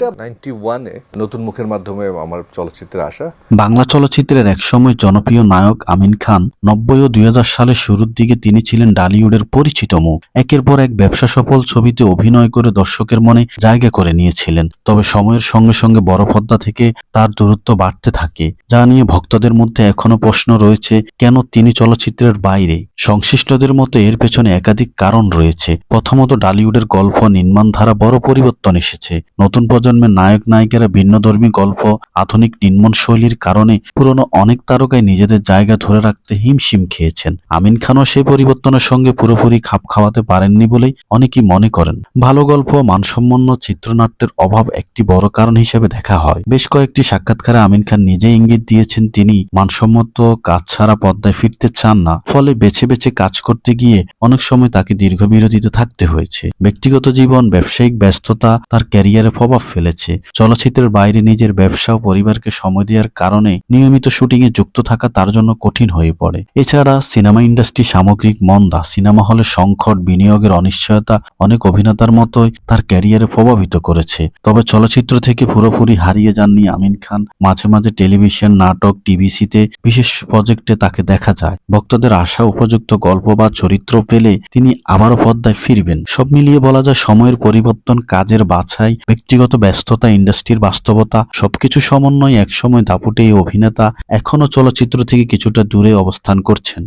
91-এ নতুন মুখের মাধ্যমে আমার চলচ্চিত্রে আসা। বাংলা চলচ্চিত্রের একসময় জনপ্রিয় নায়ক আমিন খান 90 ও 2000 সালের শুরুর দিকে তিনি ছিলেন ডালিউডের পরিচিত মুখ। একের পর এক ব্যবসা সফল ছবিতে অভিনয় করে দর্শকের মনে জায়গা করে নিয়েছিলেন। তবে সময়ের সঙ্গে সঙ্গে বড় পর্দা থেকে তার দূরত্ব বাড়তে থাকে, যা নিয়ে ভক্তদের মধ্যে এখনো প্রশ্ন রয়েছে কেন তিনি চলচ্চিত্রের বাইরে। সংশ্লিষ্টদের মতে এর পেছনে একাধিক কারণ রয়েছে। প্রথমত, ডালিউডের গল্প নির্মাণ ধারা বড় পরিবর্তন এসেছে। নতুন প্রজন্মের নায়ক নায়িকারা ভিন্নধর্মী গল্প, আধুনিক নির্মাণ শৈলীর কারণে পুরনো অনেক তারকায় নিজেদের জায়গা ধরে রাখতে হিমশিম খেয়েছেন। আমিন খানও সেই পরিবর্তনের সঙ্গে পুরোপুরি খাপ খাওয়াতে পারেননি বলেই অনেকেই মনে করেন। ভালো গল্প, মানসম্পন্ন চিত্রনাট্যের অভাব একটি বড় কারণ হিসেবে দেখা হয়। বেশ কয়েকটি সাক্ষাৎকারে আমিন খান নিজেই ইঙ্গিত দিয়েছেন তিনি মানসম্মত কাজ ছাড়া পর্দায় ফিরতে চান না। ফলে বেছে বেছে কাজ করতে গিয়ে অনেক সময় তাকে দীর্ঘ বিরতিতে থাকতে হয়েছে। ব্যক্তিগত জীবন, ব্যবসায়িক ব্যস্ততা তার ক্যারিয়ারে প্রভাব ফেলেছে। চলচ্চিত্রের বাইরে নিজের ব্যবসা ও পরিবারকে সময় দেওয়ার কারণে নিয়মিত শুটিংয়ে যুক্ত থাকা তার জন্য কঠিন হয়ে পড়ে। এছাড়া সিনেমা ইন্ডাস্ট্রি সামগ্রিক মন্দা, সিনেমা হলে সংকট, বিনিয়োগের অনিশ্চয়তা অনেক অভিনেতার মতোই তার ক্যারিয়ারে প্রভাবিত করেছে। তবে চলচ্চিত্র থেকে পুরোপুরি হারিয়ে যাননি আমিন খান। মাঝে মাঝে টেলিভিশন, নাটক, টিভিসিতে বিশেষ প্রজেক্টে তাকে দেখা যায়। ভক্তদের আশা উপযুক্ত গল্প বা চরিত্র পেলে তিনি আবারও পর্দায় ফিরবেন। সব মিলিয়ে বলা যায় সময়ের পরিবর্তন, কাজের বাছাই, ব্যক্তিগত ব্যস্ততা, ইন্ডাস্ট্রির বাস্তবতা সবকিছু সমন্বয়ে একসময় দাপুটে এই অভিনেতা এখনও চলচ্চিত্র থেকে কিছুটা দূরে অবস্থান করছেন।